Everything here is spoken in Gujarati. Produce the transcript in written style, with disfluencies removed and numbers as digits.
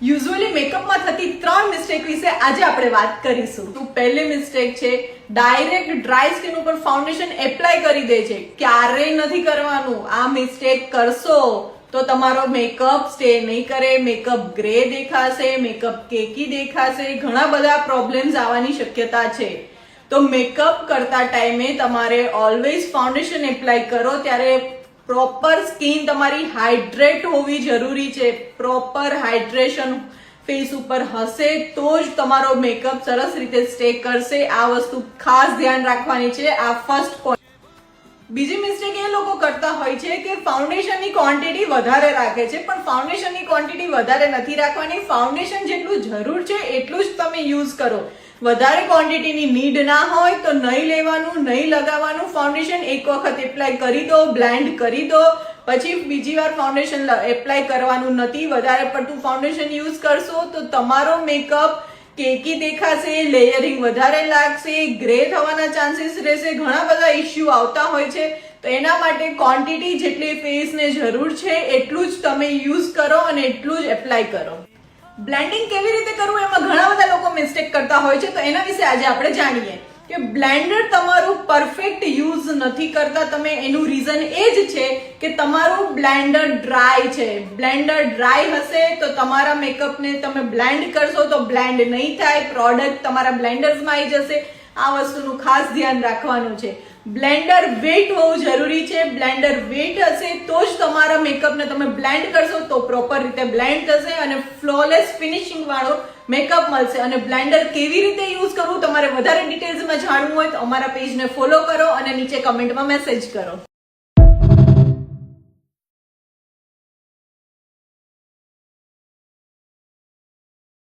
યુઝ્યુઅલી મેકઅપમાં થતી 3 મિસ્ટેક વિશે આજે આપણે વાત કરીશું. તો પહેલી મિસ્ટેક છે ડાયરેક્ટ ડ્રાય સ્કિન ઉપર ફાઉન્ડેશન એપ્લાય કરી દે છે. ક્યારેય નથી કરવાનું. આ મિસ્ટેક કરશો તો તમારો મેકઅપ સ્ટે નહીં કરે, મેકઅપ ગ્રે દેખાશે, મેકઅપ કેકી દેખાશે, ઘણા બધા પ્રોબ્લેમ્સ આવવાની શક્યતા છે. તો મેકઅપ કરતા ટાઈમે તમારે ઓલવેઝ ફાઉન્ડેશન એપ્લાય કરો ત્યારે પ્રોપર સ્કિન તમારી હાઇડ્રેટ હોવી જરૂરી છે. પ્રોપર હાઇડ્રેશન ફેસ ઉપર હશે તો જ તમારો મેકઅપ સરસ રીતે સ્ટે કરશે. આ વસ્તુ ખાસ ધ્યાન રાખવાની છે. આ ફર્સ્ટ પોઈન્ટ. બીજી મિસ્ટેક એ લોકો કરતા હોય છે કે ફાઉન્ડેશનની ક્વોન્ટિટી વધારે રાખે છે, પણ ફાઉન્ડેશનની ક્વોન્ટિટી વધારે નથી રાખવાની. ફાઉન્ડેશન જેટલું જરૂર છે એટલું જ તમે યુઝ કરો. વધારે ક્વોન્ટિટીની નીડ ના હોય તો નહીં લેવાનું, નહીં લગાવવાનું. ફાઉન્ડેશન એક વખત એપ્લાય કરી દો, બ્લેન્ડ કરી દો, પછી બીજી વાર ફાઉન્ડેશન એપ્લાય કરવાનું નથી. વધારે પડતું ફાઉન્ડેશન યુઝ કરશો તો તમારો મેકઅપ કેકી દેખાશે, લેયરિંગ વધારે લાગશે, ગ્રે થવાના ચાન્સીસ રહેશે. ઘણા બધા ઇશ્યુ આવતા હોય છે. તો એના માટે ક્વોન્ટિટી જેટલી ફેસને જરૂર છે એટલું જ તમે યુઝ કરો અને એટલું જ એપ્લાય કરો. બ્લેન્ડિંગ કેવી રીતે કરવું એમાં ઘણા બધા લોકો મિસ્ટેક કરતા હોય છે. તો એના વિશે આજે આપણે જાણીએ કે બ્લેન્ડર તમારું પરફેક્ટ યુઝ નથી કરતા તમે. એનું રીઝન એ જ છે કે તમારું બ્લેન્ડર ડ્રાય છે. બ્લેન્ડર ડ્રાય હશે તો તમારા મેકઅપને તમે બ્લેન્ડ કરશો તો બ્લેન્ડ નહીં થાય, પ્રોડક્ટ તમારા બ્લેન્ડર્સમાં આવી જશે. આ વસ્તુનું ખાસ ધ્યાન રાખવાનું છે. બ્લેન્ડર વેટ હોવું જરૂરી છે. બ્લેન્ડર વેટ હશે તો જ તમારા મેકઅપને તમે બ્લેન્ડ કરશો તો પ્રોપર રીતે બ્લેન્ડ થશે અને ફ્લોલેસ ફિનિશિંગ વાળો મેકઅપ મળશે. અને બ્લેન્ડર કેવી રીતે યુઝ કરવું તમારે વધારે ડિટેલ્સમાં જાણવું હોય તો અમારા પેજને ફોલો કરો અને નીચે કમેન્ટમાં મેસેજ કરો.